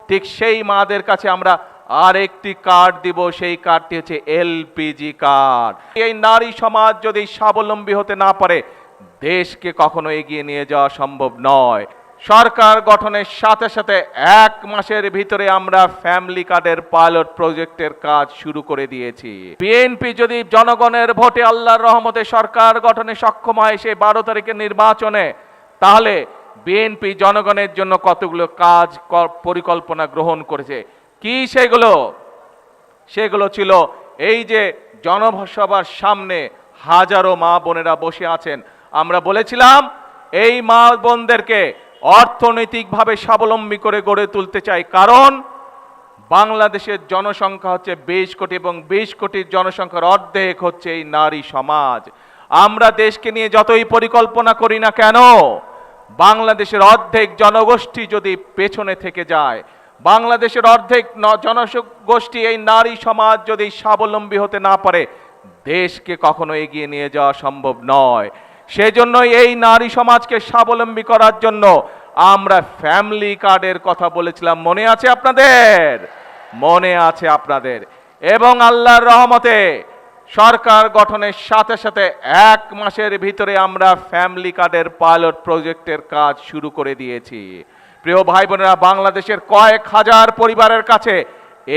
ঠিক সেই মাদের কাছে আমরা আরেকটি কার্ড দিব, সেই কার্ডটি হচ্ছে এলপিজি কার্ড। এই নারী সমাজ যদি স্বাবলম্বী হতে না পারে দেশকে কখনো এগিয়ে নিয়ে যাওয়া সম্ভব নয়। সরকার গঠনের সাথে সাথে 1 মাসের ভিতরে আমরা ফ্যামিলি কার্ডের পাইলট প্রজেক্টের কাজ শুরু করে দিয়েছি। বিএনপি যদি জনগণের ভোটে আল্লাহর রহমতে সরকার গঠনে সক্ষম হয় সেই 12 তারিখের নির্বাচনে, তাহলে বিএনপি জনগণের জন্য কতগুলো কাজ পরিকল্পনা গ্রহণ করেছে। কি সেগুলো ছিল এই যে জনসভার সামনে হাজারো মা বোনেরা বসে আছেন, আমরা বলেছিলাম এই মা বোনদেরকে অর্থনৈতিকভাবে স্বাবলম্বী করে গড়ে তুলতে চাই। কারণ বাংলাদেশের জনসংখ্যা হচ্ছে 20 কোটি এবং 20 কোটির জনসংখ্যার অর্ধেক হচ্ছে এই নারী সমাজ। আমরা দেশকে নিয়ে যতই পরিকল্পনা করি না কেন, বাংলাদেশের অর্ধেক জনগোষ্ঠী যদি পেছনে থেকে যায়, বাংলাদেশের অর্ধেক জনগোষ্ঠী এই নারী সমাজ যদি স্বাবলম্বী হতে না পারে দেশকে কখনো এগিয়ে নিয়ে যাওয়া সম্ভব নয়। সেজন্য এই নারী সমাজকে স্বাবলম্বী করার জন্য আমরা ফ্যামিলি কার্ডের কথা বলেছিলাম, মনে আছে আপনাদের? মনে আছে আপনাদের। এবং আল্লাহর রহমতে সরকার গঠনের সাথে সাথে 1 মাসের ভিতরে আমরা ফ্যামিলি কার্ডের পাইলট প্রজেক্টের কাজ শুরু করে দিয়েছি। প্রিয় ভাই বোনেরা, বাংলাদেশের কয়েক হাজার পরিবারের কাছে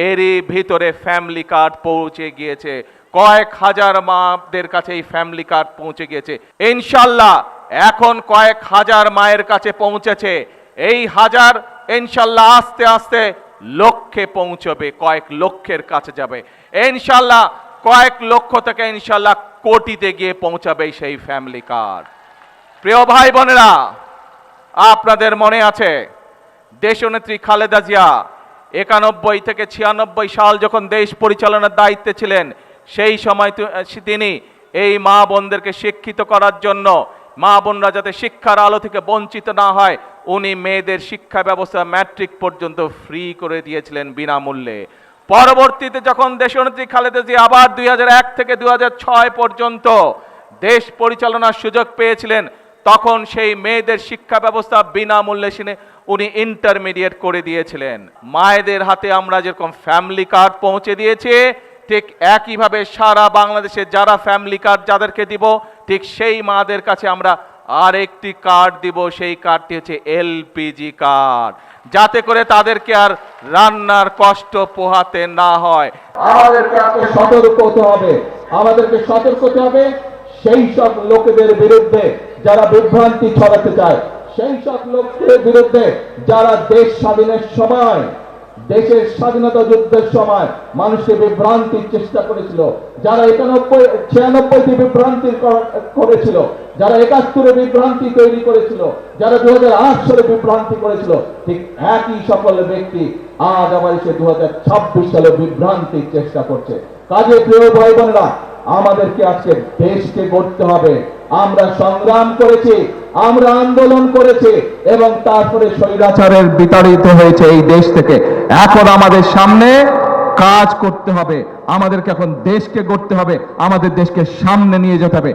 এরই ভিতরে ফ্যামিলি কার্ড পৌঁছে গিয়েছে, কয়েক হাজার মাদের কাছে এই ফ্যামিলি কার্ড পৌঁছে গিয়েছে। ইনশাল্লাহ এখন কয়েক হাজার মায়ের কাছে পৌঁছেছে, এই হাজার ইনশাল্লাহ আস্তে আস্তে লক্ষে পৌঁছবে, কয়েক লক্ষের কাছে যাবে ইনশাল্লাহ, কয়েক লক্ষ থেকে ইনশাল্লাহ কোটিতে গিয়ে পৌঁছাবে সেই ফ্যামিলি কার্ড। প্রিয় ভাই বোনেরা, আপনাদের মনে আছে দেশনেত্রী খালেদা জিয়া 91 থেকে 96 সাল যখন দেশ পরিচালনার দায়িত্বে ছিলেন, সেই সময় তিনি এই মা বোনদেরকে শিক্ষিত করার জন্য, মা বোনরা যাতে শিক্ষার আলো থেকে বঞ্চিত না হয়, উনি মেয়েদের শিক্ষা ব্যবস্থা ম্যাট্রিক পর্যন্ত ফ্রি করে দিয়েছিলেন বিনামূল্যে। পরবর্তীতে যখন দেশনেত্রী খালেদা জিয়া আবার 2001 থেকে 2006 পর্যন্ত দেশ পরিচালনার সুযোগ পেয়েছিলেন, তখন সেই মেয়েদের শিক্ষা ব্যবস্থা বিনামূল্যে উনি ইন্টারমিডিয়েট করে দিয়েছিলেন। মায়েদের হাতে আমরা যেরকম ফ্যামিলি কার্ড পৌঁছে দিয়েছি, ঠিক একইভাবে সারা বাংলাদেশে যারা ফ্যামিলি কার্ড যাদেরকে দিব, ঠিক সেই মাদের কাছে আমরা আরেকটি কার্ড দিব, সেই কার্ডটি হচ্ছে এলপিজি কার্ড, যাতে করে তাদেরকে আর রান্নার কষ্ট পোহাতে না হয়। আমাদেরকে সতর্ক হতে হবে, আমাদেরকে সতর্ক হতে হবে সেই সব লোকেদের বিরুদ্ধে যারা বিভ্রান্তি ছড়াতে চায়, সেই সব লোকদের বিরুদ্ধে যারা দেশ স্বাধীনের সময়, দেশের স্বাধীনতা যুদ্ধের সময় মানুষকে বিভ্রান্তির চেষ্টা করেছিল, যারা 96 বিভ্রান্তি করেছিল, যারা 71 বিভ্রান্তি তৈরি করেছিল, যারা 2008 সালে বিভ্রান্তি করেছিল, ঠিক একই সকল ব্যক্তি আজ আবার এসে 2026 সালে বিভ্রান্তির চেষ্টা করছে। কাজে প্রিয় ভাই বোনেরা, আমাদেরকে আজকে দেশকে গড়তে হবে। আমরা সংগ্রাম করেছি, আমরা আন্দোলন করেছি এবং তারপরে স্বৈরাচারের বিতাড়িত হয়েছে এই দেশ থেকে। এখন আমাদের সামনে কাজ করতে হবে, আমাদেরকে এখন দেশকে গড়তে হবে, আমাদের দেশকে সামনে নিয়ে যেতে হবে।